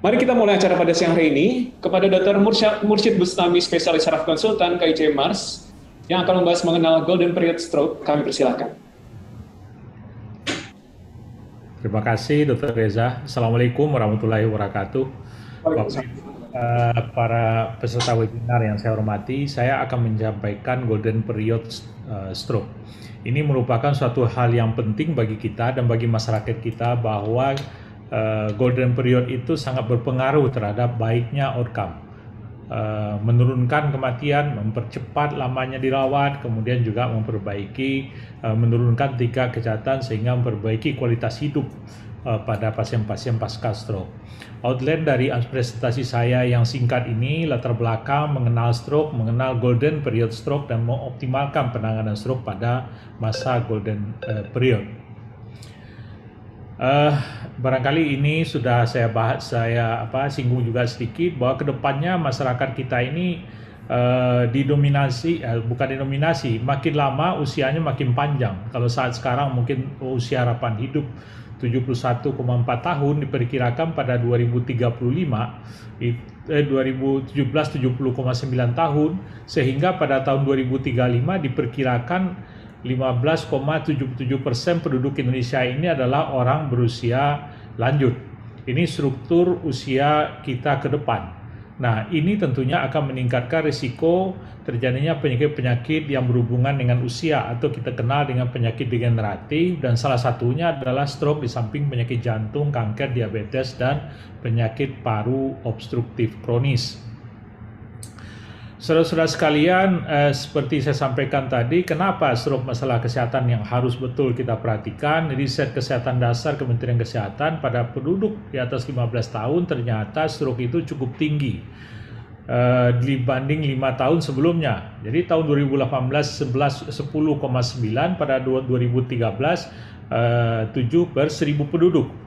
Mari kita mulai acara pada siang hari ini. Kepada Dr. Mursyid Bustami, spesialis saraf konsultan KIC Mars, yang akan membahas mengenal golden period stroke, kami persilakan. Terima kasih Dr. Reza. Assalamualaikum warahmatullahi wabarakatuh. Para peserta webinar yang saya hormati, saya akan menyampaikan golden period stroke. Ini merupakan suatu hal yang penting bagi kita dan bagi masyarakat kita bahwa golden period itu sangat berpengaruh terhadap baiknya outcome. Menurunkan kematian, mempercepat lamanya dirawat, kemudian juga memperbaiki, menurunkan tingkat kejahatan sehingga memperbaiki kualitas hidup pada pasien-pasien pasca stroke. Outline dari presentasi saya yang singkat ini latar belakang mengenal stroke, mengenal golden period stroke dan mengoptimalkan penanganan stroke pada masa golden period. Barangkali ini sudah saya bahas, singgung juga sedikit bahwa kedepannya masyarakat kita ini makin lama usianya makin panjang. Kalau saat sekarang mungkin usia harapan hidup 71,4 tahun, diperkirakan pada 2017 70,9 tahun, sehingga pada tahun 2035 diperkirakan 15,77% penduduk Indonesia ini adalah orang berusia lanjut. Ini struktur usia kita ke depan. Nah, ini tentunya akan meningkatkan risiko terjadinya penyakit-penyakit yang berhubungan dengan usia atau kita kenal dengan penyakit degeneratif, dan salah satunya adalah stroke di samping penyakit jantung, kanker, diabetes, dan penyakit paru obstruktif kronis. Saudara-saudara sekalian, seperti saya sampaikan tadi, kenapa stroke masalah kesehatan yang harus betul kita perhatikan? Riset kesehatan dasar Kementerian Kesehatan pada penduduk di atas 15 tahun ternyata stroke itu cukup tinggi dibanding 5 tahun sebelumnya. Jadi tahun 2018 10,9, pada 2013 7 per 1000 penduduk.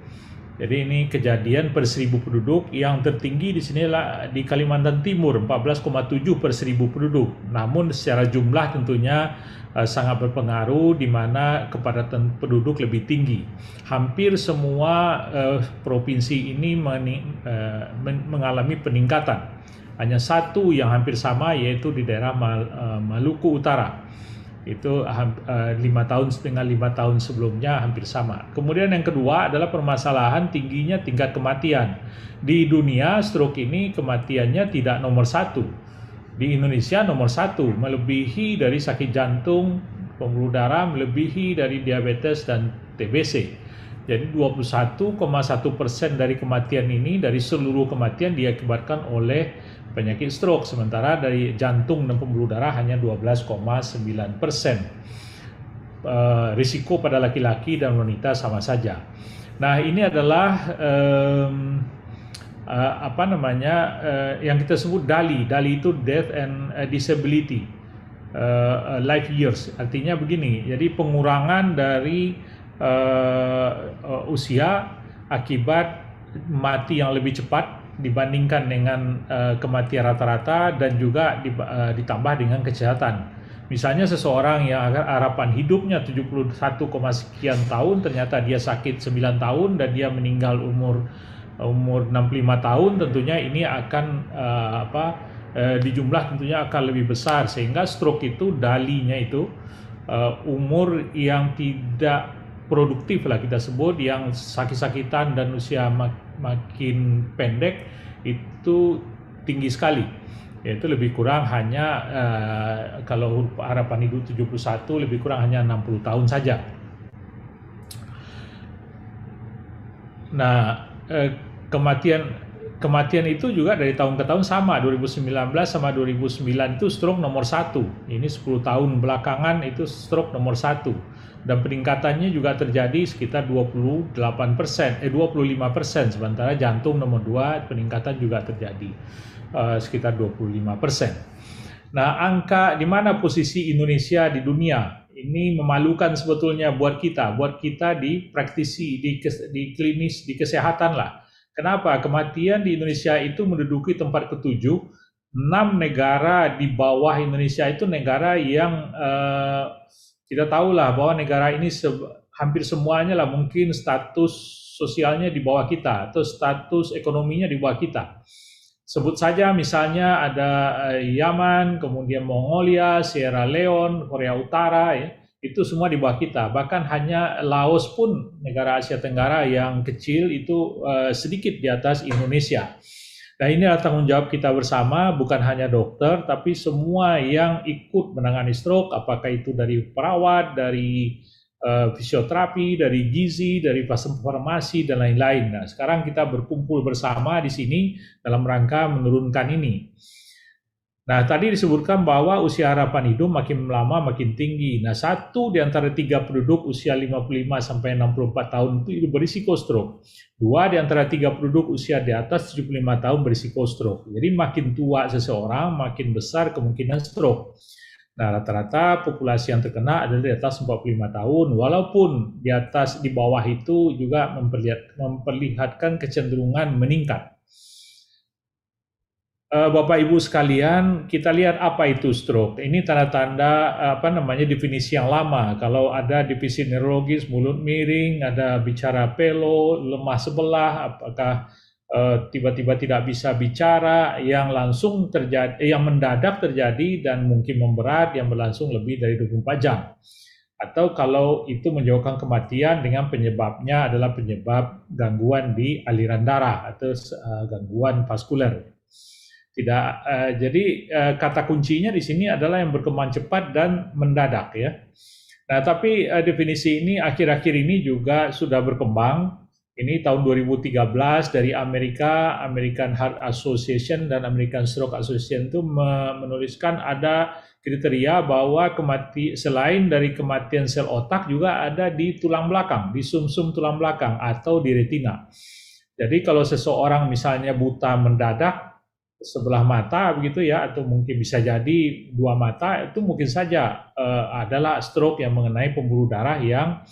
Jadi ini kejadian per 1000 penduduk. Yang tertinggi di sini di Kalimantan Timur 14,7 per 1000 penduduk. Namun secara jumlah tentunya sangat berpengaruh, di mana kepadatan penduduk lebih tinggi. Hampir semua provinsi ini mengalami peningkatan. Hanya satu yang hampir sama, yaitu di daerah Maluku Utara. Itu 5 tahun dengan 5 tahun sebelumnya hampir sama. Kemudian yang kedua adalah permasalahan tingginya tingkat kematian. Di dunia stroke ini kematiannya tidak nomor satu. Di Indonesia nomor satu, melebihi dari sakit jantung, pembuluh darah, melebihi dari diabetes dan TBC. Jadi 21,1% dari kematian ini, dari seluruh kematian diakibatkan oleh penyakit stroke, sementara dari jantung dan pembuluh darah hanya 12,9%. Risiko pada laki-laki dan wanita sama saja. Nah, ini adalah yang kita sebut DALI. DALI itu Death and Disability Life Years. Artinya begini, jadi pengurangan dari usia akibat mati yang lebih cepat dibandingkan dengan kematian rata-rata, dan juga ditambah dengan kesehatan. Misalnya seseorang yang harapan hidupnya 71, sekian tahun, ternyata dia sakit 9 tahun dan dia meninggal umur 65 tahun, tentunya ini akan di jumlah tentunya akan lebih besar, sehingga stroke itu dalinya itu umur yang tidak produktif lah kita sebut, yang sakit-sakitan dan usia makin pendek itu tinggi sekali, yaitu lebih kurang hanya kalau harapan hidup 71 lebih kurang hanya 60 tahun saja. Nah, kematian itu juga dari tahun ke tahun sama. 2019 sama 2009 itu stroke nomor 1. Ini 10 tahun belakangan itu stroke nomor 1. Dan peningkatannya juga terjadi sekitar 25%, sementara jantung nomor 2 peningkatan juga terjadi sekitar 25%. Nah, angka di mana posisi Indonesia di dunia ini memalukan sebetulnya buat kita di praktisi, di klinis, di kesehatan lah. Kenapa? Kematian di Indonesia itu menduduki tempat ke-7. 6 negara di bawah Indonesia itu negara yang kita tahulah bahwa negara ini hampir semuanya lah mungkin status sosialnya di bawah kita atau status ekonominya di bawah kita. Sebut saja misalnya ada Yaman, kemudian Mongolia, Sierra Leone, Korea Utara, ya, itu semua di bawah kita. Bahkan hanya Laos pun, negara Asia Tenggara yang kecil, itu sedikit di atas Indonesia. Nah, ini adalah tanggung jawab kita bersama, bukan hanya dokter, tapi semua yang ikut menangani stroke, apakah itu dari perawat, dari fisioterapi, dari gizi, dari farmasi, dan lain-lain. Nah, sekarang kita berkumpul bersama di sini dalam rangka menurunkan ini. Nah, tadi disebutkan bahwa usia harapan hidup makin lama makin tinggi. Nah, 1 di antara 3 penduduk usia 55 sampai 64 tahun itu berisiko stroke. 2 di antara 3 penduduk usia di atas 75 tahun berisiko stroke. Jadi makin tua seseorang, makin besar kemungkinan stroke. Nah, rata-rata populasi yang terkena adalah di atas 45 tahun, walaupun di bawah itu juga memperlihatkan kecenderungan meningkat. Bapak Ibu sekalian, kita lihat apa itu stroke. Ini tanda-tanda definisi yang lama. Kalau ada defisit neurologis, mulut miring, ada bicara pelo, lemah sebelah, apakah tiba-tiba tidak bisa bicara, yang langsung terjadi, yang mendadak terjadi dan mungkin memberat, yang berlangsung lebih dari 24 jam. Atau kalau itu menyebabkan kematian dengan penyebabnya adalah penyebab gangguan di aliran darah atau gangguan vaskuler. Jadi kata kuncinya di sini adalah yang berkembang cepat dan mendadak, ya. Nah, tapi definisi ini akhir-akhir ini juga sudah berkembang. Ini tahun 2013 dari American Heart Association dan American Stroke Association itu menuliskan ada kriteria bahwa selain dari kematian sel otak juga ada di tulang belakang, di sumsum tulang belakang atau di retina. Jadi kalau seseorang misalnya buta mendadak sebelah mata begitu, ya, atau mungkin bisa jadi 2 mata, itu mungkin saja adalah stroke yang mengenai pembuluh darah yang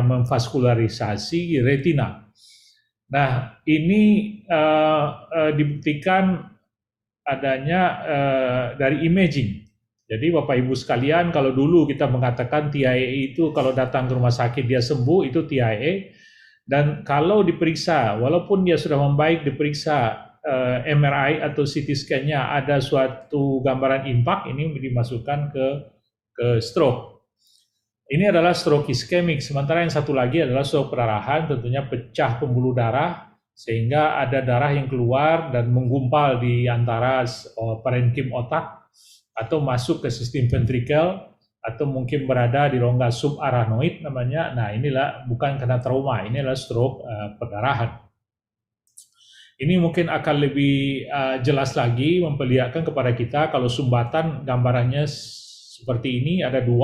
memvaskularisasi retina. Nah, ini dibuktikan adanya dari imaging. Jadi Bapak Ibu sekalian, kalau dulu kita mengatakan TIA itu kalau datang ke rumah sakit dia sembuh, itu TIA. Dan kalau diperiksa, walaupun dia sudah membaik, diperiksa MRI atau CT scan-nya ada suatu gambaran impak, ini dimasukkan ke stroke. Ini adalah stroke iskemik, sementara yang satu lagi adalah stroke perdarahan, tentunya pecah pembuluh darah sehingga ada darah yang keluar dan menggumpal di antara parenkim otak atau masuk ke sistem ventrikel atau mungkin berada di rongga subarachnoid namanya. Nah, inilah bukan karena trauma, ini adalah stroke perdarahan. Ini mungkin akan lebih jelas lagi memperlihatkan kepada kita kalau sumbatan gambarannya seperti ini. Ada 2,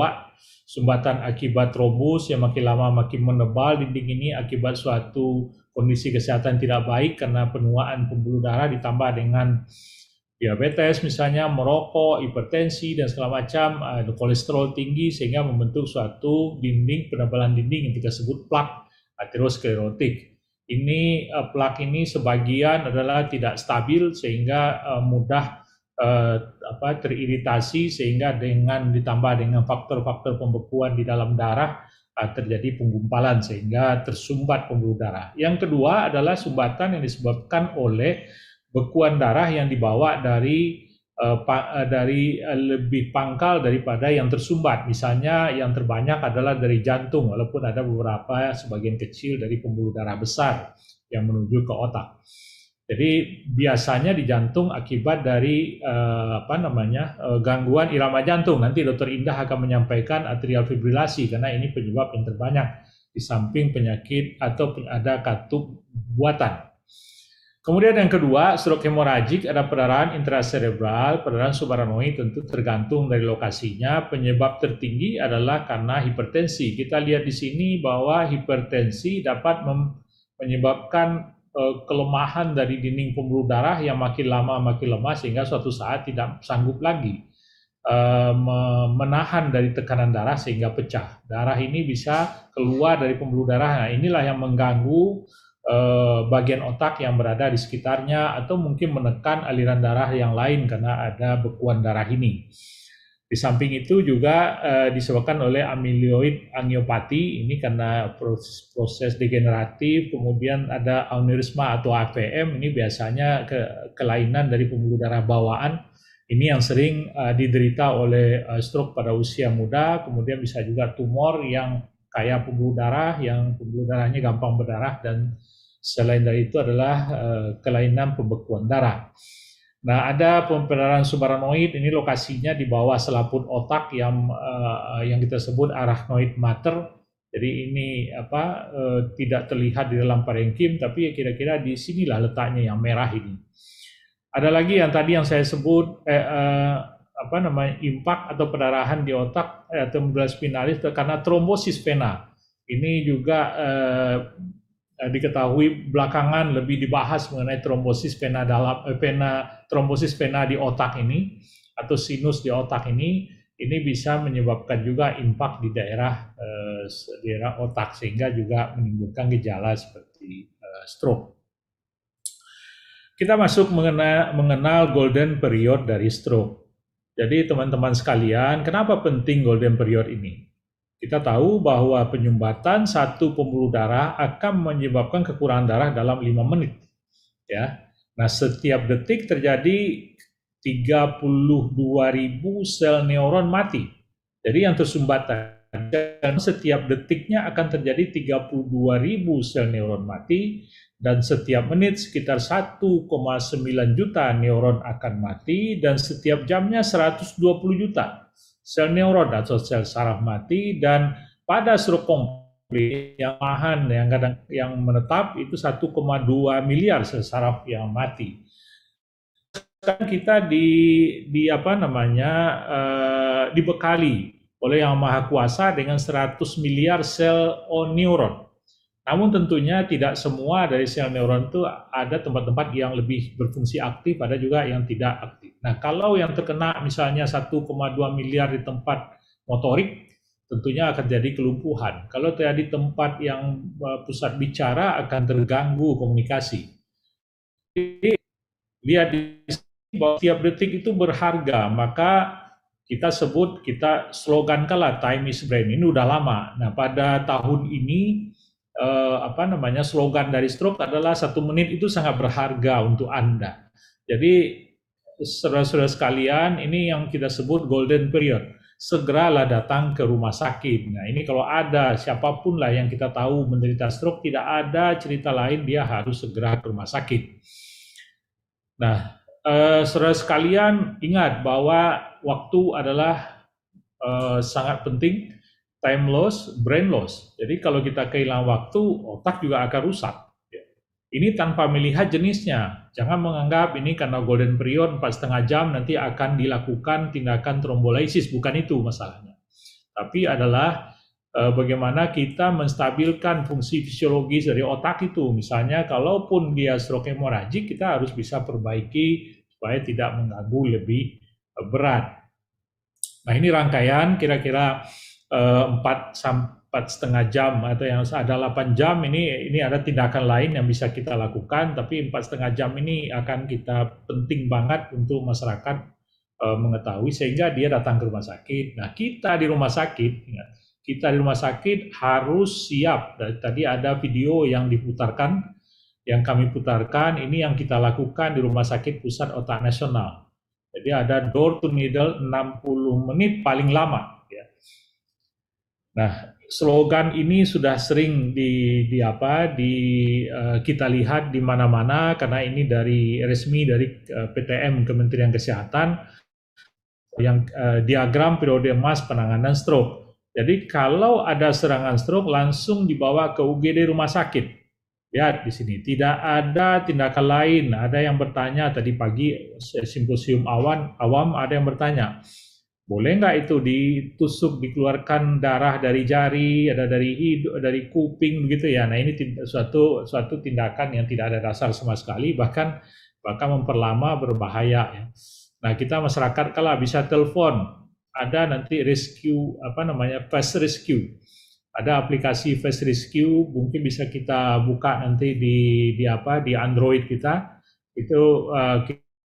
sumbatan akibat trombus yang makin lama makin menebal dinding ini akibat suatu kondisi kesehatan tidak baik karena penuaan pembuluh darah ditambah dengan diabetes misalnya, merokok, hipertensi dan segala macam, kolesterol tinggi sehingga membentuk suatu penebalan dinding yang kita sebut plak aterosklerotik. Ini plak ini sebagian adalah tidak stabil sehingga mudah teriritasi, sehingga ditambah dengan faktor-faktor pembekuan di dalam darah terjadi penggumpalan sehingga tersumbat pembuluh darah. Yang kedua adalah sumbatan yang disebabkan oleh bekuan darah yang dibawa dari lebih pangkal daripada yang tersumbat. Misalnya yang terbanyak adalah dari jantung, walaupun ada beberapa sebagian kecil dari pembuluh darah besar yang menuju ke otak. Jadi biasanya di jantung akibat dari gangguan irama jantung. Nanti Dr. Indah akan menyampaikan atrial fibrilasi karena ini penyebab yang terbanyak di samping penyakit atau ada katup buatan. Kemudian yang kedua, stroke hemoragik, ada perdarahan intracerebral, perdarahan subarachnoid, tentu tergantung dari lokasinya. Penyebab tertinggi adalah karena hipertensi. Kita lihat di sini bahwa hipertensi dapat menyebabkan kelemahan dari dinding pembuluh darah yang makin lama makin lemah sehingga suatu saat tidak sanggup lagi menahan dari tekanan darah sehingga pecah. Darah ini bisa keluar dari pembuluh darah. Nah, inilah yang mengganggu bagian otak yang berada di sekitarnya atau mungkin menekan aliran darah yang lain karena ada bekuan darah ini. Di samping itu juga disebabkan oleh amyloid angiopati, ini karena proses degeneratif, kemudian ada aneurisma atau AVM, ini biasanya kelainan dari pembuluh darah bawaan, ini yang sering diderita oleh stroke pada usia muda, kemudian bisa juga tumor yang kayak pembuluh darah, yang pembuluh darahnya gampang berdarah, dan selain dari itu adalah kelainan pembekuan darah. Nah, ada pemberaran subarachnoid, ini lokasinya di bawah selaput otak yang kita sebut arachnoid mater. Jadi ini tidak terlihat di dalam parenkim, tapi kira-kira di sinilah letaknya yang merah ini. Ada lagi yang tadi yang saya sebut impak atau pendarahan di otak atau medulla spinalis karena trombosis vena. Ini juga diketahui belakangan lebih dibahas mengenai trombosis vena trombosis vena di otak ini atau sinus di otak ini bisa menyebabkan juga impak di daerah otak sehingga juga menimbulkan gejala seperti stroke. Kita masuk mengenal golden period dari stroke. Jadi teman-teman sekalian, kenapa penting golden period ini? Kita tahu bahwa penyumbatan satu pembuluh darah akan menyebabkan kekurangan darah dalam 5 menit. Ya. Nah, setiap detik terjadi 32.000 sel neuron mati. Jadi yang tersumbat dan setiap detiknya akan terjadi 32.000 sel neuron mati dan setiap menit sekitar 1,9 juta neuron akan mati dan setiap jamnya 120 juta sel neuron atau sel saraf mati, dan pada stroke komplit yang menetap itu 1,2 miliar sel saraf yang mati. Sekarang kita dibekali oleh Yang Maha Kuasa dengan 100 miliar sel neuron. Namun tentunya tidak semua dari sel neuron itu ada tempat-tempat yang lebih berfungsi aktif, ada juga yang tidak aktif. Nah, kalau yang terkena misalnya 1,2 miliar di tempat motorik, tentunya akan jadi kelumpuhan. Kalau terjadi tempat yang pusat bicara akan terganggu komunikasi. Jadi, lihat di sini bahwa setiap detik itu berharga, maka kita slogankanlah time is brain. Ini udah lama. Nah, pada tahun ini slogan dari stroke adalah 1 menit itu sangat berharga untuk Anda. Jadi saudara-saudara sekalian, ini yang kita sebut golden period. Segeralah datang ke rumah sakit. Nah, ini kalau ada siapapun lah yang kita tahu menderita stroke, tidak ada cerita lain, dia harus segera ke rumah sakit. Nah, saudara sekalian, ingat bahwa waktu adalah sangat penting. Time loss, brain loss. Jadi kalau kita kehilangan waktu, otak juga akan rusak. Ini tanpa melihat jenisnya. Jangan menganggap ini karena golden period 4,5 jam nanti akan dilakukan tindakan trombolisis. Bukan itu masalahnya. Tapi adalah bagaimana kita menstabilkan fungsi fisiologis dari otak itu. Misalnya kalaupun dia stroke hemoragik, kita harus bisa perbaiki supaya tidak mengganggu lebih berat. Nah, ini rangkaian kira-kira 4,5 jam atau yang ada 8 jam ini ada tindakan lain yang bisa kita lakukan, tapi 4,5 jam ini akan kita penting banget untuk masyarakat mengetahui sehingga dia datang ke rumah sakit. Nah, kita di rumah sakit harus siap. Tadi ada video yang kami putarkan, ini yang kita lakukan di Rumah Sakit Pusat Otak Nasional. Jadi ada door to needle 60 menit paling lama. Nah, slogan ini sudah sering kita lihat di mana-mana karena ini resmi dari PTM Kementerian Kesehatan yang diagram periode emas penanganan stroke. Jadi kalau ada serangan stroke langsung dibawa ke UGD rumah sakit. Lihat di sini, tidak ada tindakan lain. Ada yang bertanya tadi pagi simposium awam ada yang bertanya, boleh nggak itu ditusuk, dikeluarkan darah dari jari, ada dari hidung, dari kuping begitu ya. Nah, ini suatu tindakan yang tidak ada dasar sama sekali, bahkan memperlama, berbahaya ya. Nah, kita masyarakat kalau bisa telepon, ada nanti fast rescue. Ada aplikasi fast rescue, mungkin bisa kita buka nanti di Android kita. Itu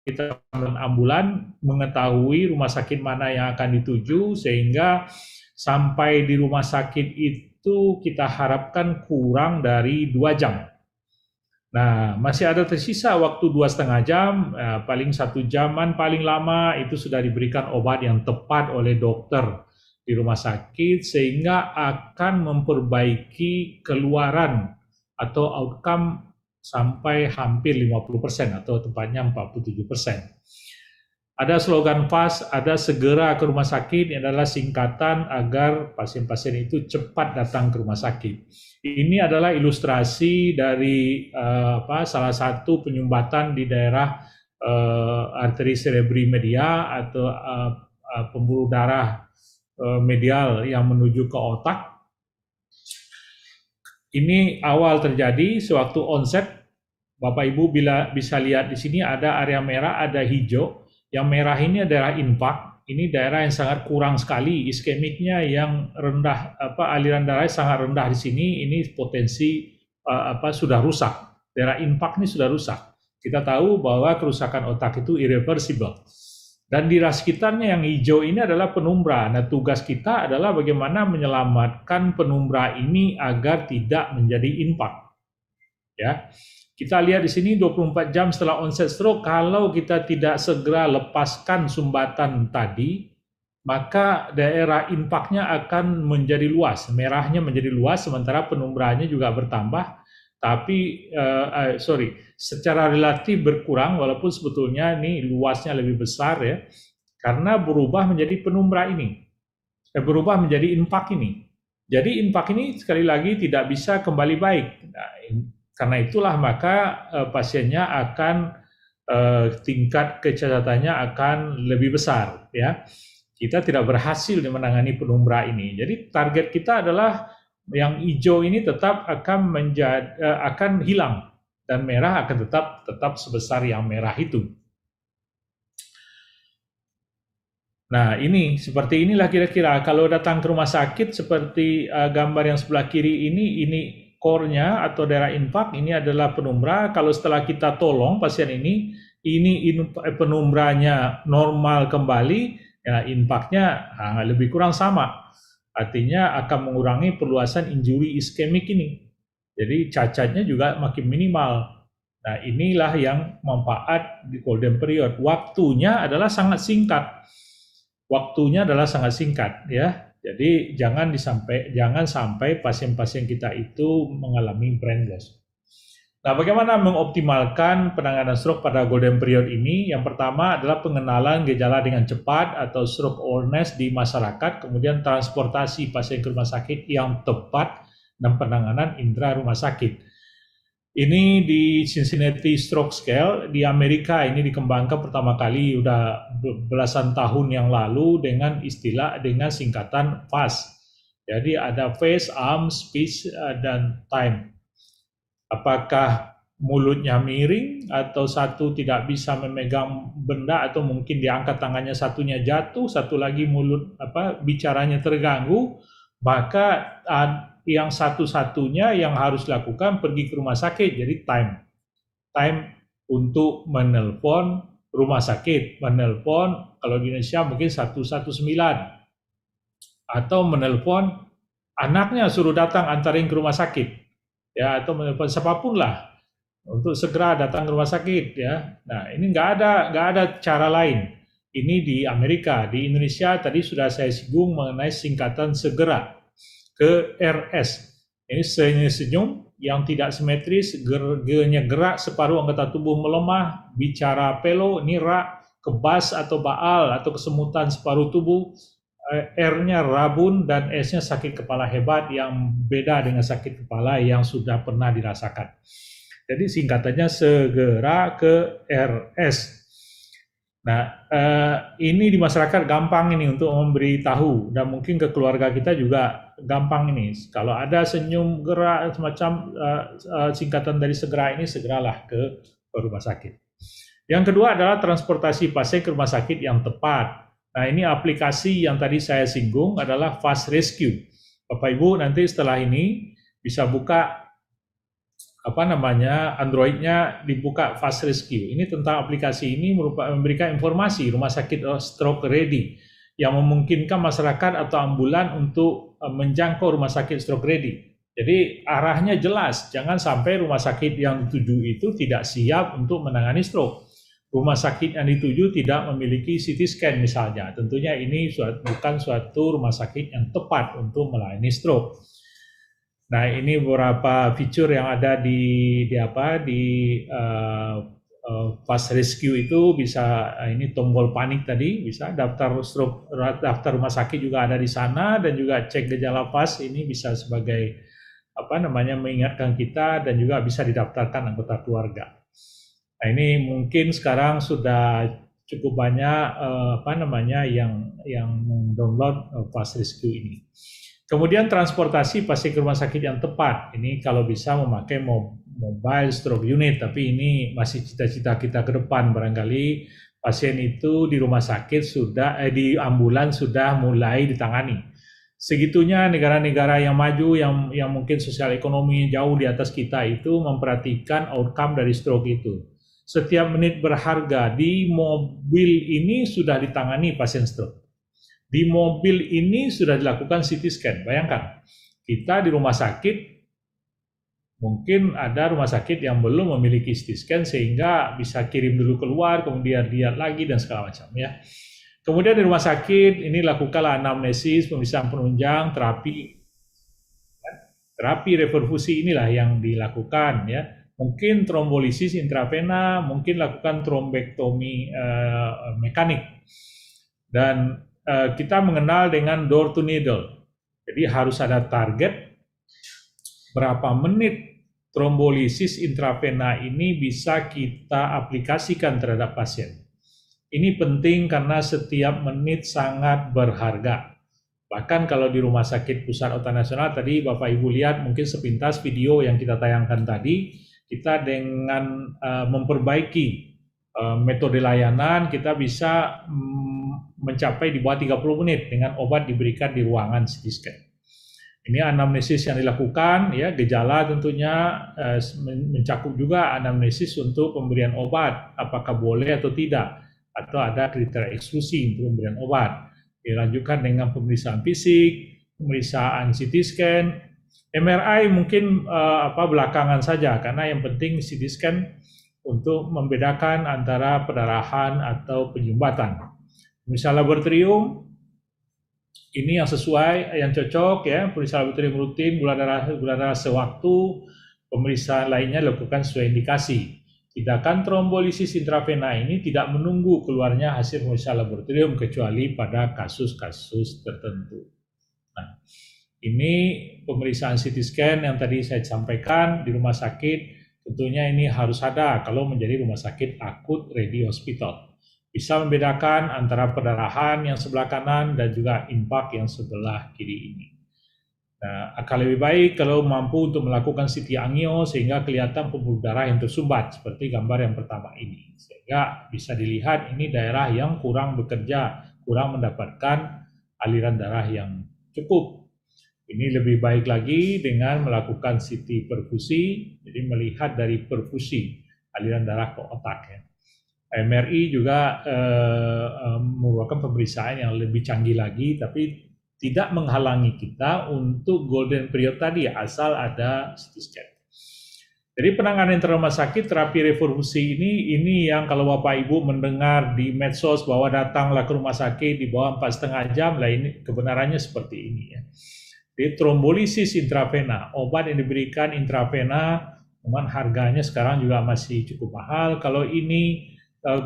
kita ambulan mengetahui rumah sakit mana yang akan dituju, sehingga sampai di rumah sakit itu kita harapkan kurang dari 2 jam. Nah, masih ada tersisa waktu 2,5 jam, paling 1 jaman paling lama itu sudah diberikan obat yang tepat oleh dokter di rumah sakit, sehingga akan memperbaiki keluaran atau outcome sampai hampir 50% atau tepatnya 47%. Ada slogan PAS, ada segera ke rumah sakit, ini adalah singkatan agar pasien-pasien itu cepat datang ke rumah sakit. Ini adalah ilustrasi dari salah satu penyumbatan di daerah arteri cerebri media atau pembuluh darah medial yang menuju ke otak. Ini awal terjadi sewaktu onset. Bapak Ibu bisa lihat di sini ada area merah, ada hijau. Yang merah ini adalah impak. Ini daerah yang sangat kurang sekali iskemiknya, yang rendah, aliran darah sangat rendah di sini. Ini potensi sudah rusak. Daerah impak ini sudah rusak. Kita tahu bahwa kerusakan otak itu irreversible. Dan di sekitarnya yang hijau ini adalah penumbra. Nah, tugas kita adalah bagaimana menyelamatkan penumbra ini agar tidak menjadi impak. Ya. Kita lihat di sini 24 jam setelah onset stroke, kalau kita tidak segera lepaskan sumbatan tadi, maka daerah impaknya akan menjadi luas, merahnya menjadi luas, sementara penumbranya juga bertambah, tapi secara relatif berkurang, walaupun sebetulnya ini luasnya lebih besar ya, karena berubah menjadi penumbra ini, berubah menjadi impak ini. Jadi impak ini sekali lagi tidak bisa kembali baik. Nah, karena itulah maka pasiennya akan tingkat kecacatannya akan lebih besar ya. Kita tidak berhasil menangani penumbra ini. Jadi target kita adalah yang hijau ini tetap akan hilang dan merah akan tetap sebesar yang merah itu. Nah, ini seperti inilah kira-kira kalau datang ke rumah sakit seperti gambar yang sebelah kiri ini core-nya atau daerah impak, ini adalah penumbra. Kalau setelah kita tolong pasien ini penumbranya normal kembali, ya impaknya lebih kurang sama. Artinya akan mengurangi perluasan injuri iskemik ini. Jadi cacatnya juga makin minimal. Nah, inilah yang manfaat di golden period. Waktunya adalah sangat singkat. Ya. Jadi jangan sampai pasien-pasien kita itu mengalami brain loss. Nah, bagaimana mengoptimalkan penanganan stroke pada golden period ini? Yang pertama adalah pengenalan gejala dengan cepat atau stroke awareness di masyarakat, kemudian transportasi pasien ke rumah sakit yang tepat, dan penanganan intra rumah sakit. Ini di Cincinnati Stroke Scale di Amerika, ini dikembangkan pertama kali udah belasan tahun yang lalu dengan singkatan FAST. Jadi ada face, arm, speech, dan time. Apakah mulutnya miring atau satu tidak bisa memegang benda, atau mungkin diangkat tangannya, satunya jatuh, satu lagi mulut bicaranya terganggu, maka yang satu-satunya yang harus dilakukan pergi ke rumah sakit. Jadi time untuk menelpon rumah sakit, menelpon kalau di Indonesia mungkin 119, atau menelpon anaknya suruh datang antarin ke rumah sakit ya, atau menelpon siapapun lah untuk segera datang ke rumah sakit ya. Nah, ini nggak ada cara lain. Ini di Amerika. Di Indonesia tadi sudah saya singgung mengenai singkatan segera ke RS. Ini senyum yang tidak simetris, G-nya gerak, separuh anggota tubuh melemah, bicara pelo, nirak, kebas atau baal atau kesemutan separuh tubuh, R-nya rabun, dan S-nya sakit kepala hebat yang beda dengan sakit kepala yang sudah pernah dirasakan. Jadi singkatannya segera ke RS. Nah, ini di masyarakat gampang ini untuk memberitahu, dan mungkin ke keluarga kita juga gampang ini. Kalau ada senyum, gerak, semacam singkatan dari segera ini, segeralah ke rumah sakit. Yang kedua adalah transportasi pasien ke rumah sakit yang tepat. Nah, ini aplikasi yang tadi saya singgung adalah Fast Rescue. Bapak Ibu nanti setelah ini bisa buka Android-nya dibuka Fast Rescue. Ini tentang aplikasi ini memberikan informasi rumah sakit stroke ready yang memungkinkan masyarakat atau ambulan untuk menjangkau rumah sakit stroke ready. Jadi arahnya jelas, jangan sampai rumah sakit yang dituju itu tidak siap untuk menangani stroke. Rumah sakit yang dituju tidak memiliki CT scan misalnya. Tentunya ini bukan suatu rumah sakit yang tepat untuk melayani stroke. Nah, ini beberapa fitur yang ada di Fast Rescue itu bisa, ini tombol panik tadi, bisa daftar stroke, daftar rumah sakit juga ada di sana, dan juga cek gejala pas ini bisa sebagai mengingatkan kita, dan juga bisa didaftarkan anggota keluarga. Nah, ini mungkin sekarang sudah cukup banyak yang mendownload Fast Rescue ini. Kemudian transportasi pasien ke rumah sakit yang tepat. Ini kalau bisa memakai mobile stroke unit, tapi ini masih cita-cita kita ke depan. Barangkali pasien itu di rumah sakit di ambulan sudah mulai ditangani. Segitunya negara-negara yang maju yang mungkin sosial ekonomi jauh di atas kita itu memperhatikan outcome dari stroke itu. Setiap menit berharga. Di mobil ini sudah ditangani pasien stroke. Di mobil ini sudah dilakukan CT scan. Bayangkan, kita di rumah sakit, mungkin ada rumah sakit yang belum memiliki CT scan sehingga bisa kirim dulu keluar, kemudian lihat lagi dan segala macam ya. Kemudian di rumah sakit ini lakukanlah anamnesis, pemeriksaan penunjang, terapi reperfusi inilah yang dilakukan ya. Mungkin trombolisis intravena, mungkin lakukan trombektomi mekanik. Dan kita mengenal dengan door to needle. Jadi harus ada target berapa menit trombolisis intravena ini bisa kita aplikasikan terhadap pasien. Ini penting karena setiap menit sangat berharga. Bahkan kalau di Rumah Sakit Pusat Otak Nasional tadi Bapak Ibu lihat mungkin sepintas video yang kita tayangkan tadi, kita dengan memperbaiki metode layanan kita bisa mencapai di bawah 30 menit dengan obat diberikan di ruangan CT scan. Ini anamnesis yang dilakukan ya, gejala tentunya mencakup juga anamnesis untuk pemberian obat, apakah boleh atau tidak, atau ada kriteria eksklusi untuk pemberian obat. Dilanjutkan dengan pemeriksaan fisik, pemeriksaan CT scan, MRI mungkin belakangan saja karena yang penting CT scan untuk membedakan antara pendarahan atau penyumbatan. Pemeriksaan laboratorium ini yang sesuai, yang cocok ya, pemeriksaan laboratorium rutin, gula darah sewaktu, pemeriksaan lainnya dilakukan sesuai indikasi. Tindakan trombolisis intravena ini tidak menunggu keluarnya hasil pemeriksaan laboratorium kecuali pada kasus-kasus tertentu. Nah, ini pemeriksaan CT scan yang tadi saya sampaikan di rumah sakit. Tentunya ini harus ada kalau menjadi rumah sakit akut ready hospital. Bisa membedakan antara perdarahan yang sebelah kanan dan juga infark yang sebelah kiri ini. Nah, akan lebih baik kalau mampu untuk melakukan CT angio sehingga kelihatan pembuluh darah yang tersumbat seperti gambar yang pertama ini. Sehingga bisa dilihat ini daerah yang kurang bekerja, kurang mendapatkan aliran darah yang cukup. Ini lebih baik lagi dengan melakukan CT perfusi, jadi melihat dari perfusi aliran darah ke otak ya. MRI juga merupakan pemeriksaan yang lebih canggih lagi, tapi tidak menghalangi kita untuk golden period tadi asal ada CT scan. Jadi penanganan rumah sakit terapi reperfusi ini yang kalau Bapak Ibu mendengar di medsos bahwa datanglah ke rumah sakit di bawah 4,5 jam, lah ini kebenarannya seperti ini ya. Jadi trombolisis intravena, obat yang diberikan intravena, memang harganya sekarang juga masih cukup mahal. Kalau ini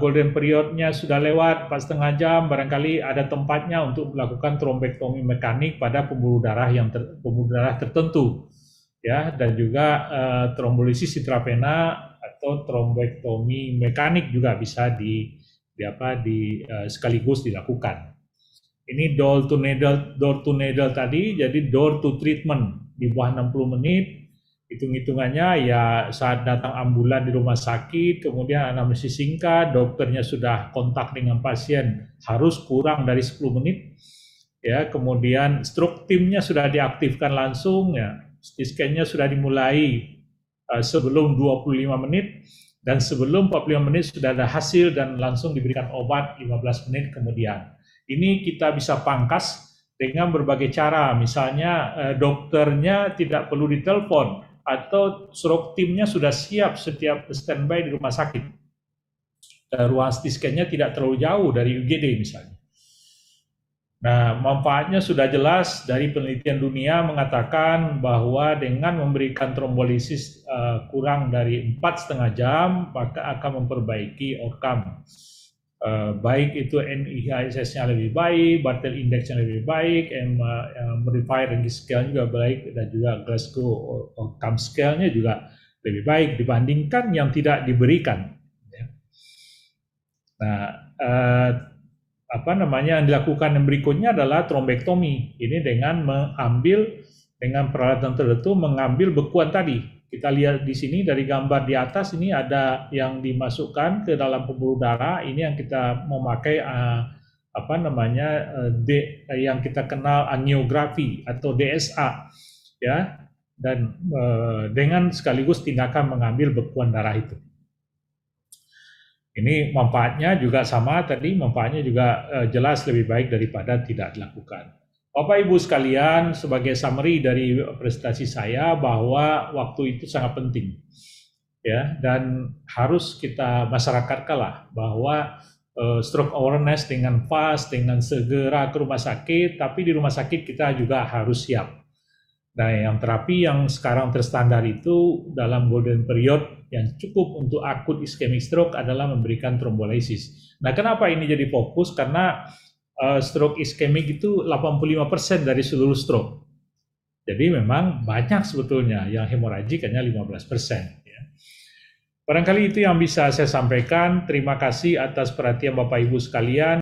golden periodnya sudah lewat 4,5 jam, barangkali ada tempatnya untuk melakukan trombektomi mekanik pada pembuluh darah tertentu, ya, dan juga trombolisis intravena atau trombektomi mekanik juga bisa sekaligus dilakukan. Ini door to needle tadi, jadi door to treatment di bawah 60 menit. Hitung-hitungannya ya saat datang ambulan di rumah sakit, kemudian anamnesis singkat, dokternya sudah kontak dengan pasien harus kurang dari 10 menit. Ya, kemudian stroke teamnya sudah diaktifkan langsung ya, CT scan-nya sudah dimulai sebelum 25 menit, dan sebelum 45 menit sudah ada hasil dan langsung diberikan obat 15 menit kemudian. Ini kita bisa pangkas dengan berbagai cara, misalnya dokternya tidak perlu ditelepon, atau stroke timnya sudah siap setiap standby di rumah sakit. Ruang CT scan-nya tidak terlalu jauh dari UGD misalnya. Nah, manfaatnya sudah jelas dari penelitian dunia mengatakan bahwa dengan memberikan trombolisis kurang dari 4,5 jam, maka akan memperbaiki outcome. Baik itu NIHSS-nya lebih baik, Bartel Index-nya lebih baik, Modified Ranking Scale juga baik, dan juga Glasgow Outcome Scale-nya juga lebih baik dibandingkan yang tidak diberikan. Nah, yang dilakukan yang berikutnya adalah trombektomi. Ini dengan mengambil dengan peralatan tertentu mengambil bekuan tadi. Kita lihat di sini dari gambar di atas ini ada yang dimasukkan ke dalam pembuluh darah. Ini yang kita memakai yang kita kenal angiografi atau DSA, ya. Dan dengan sekaligus tindakan mengambil bekuan darah itu. Ini manfaatnya juga sama tadi, manfaatnya juga jelas lebih baik daripada tidak dilakukan. Bapak Ibu sekalian, sebagai summary dari presentasi saya bahwa waktu itu sangat penting, ya, dan harus kita masyarakatkan lah bahwa stroke awareness dengan fast, dengan segera ke rumah sakit, tapi di rumah sakit kita juga harus siap. Nah, yang terapi yang sekarang terstandar itu dalam golden period yang cukup untuk akut ischemic stroke adalah memberikan trombolisis. Nah, kenapa ini jadi fokus? Karena stroke ischemic itu 85% dari seluruh stroke. Jadi memang banyak sebetulnya, yang hemoragik hanya 15%. Ya. Barangkali itu yang bisa saya sampaikan. Terima kasih atas perhatian Bapak Ibu sekalian.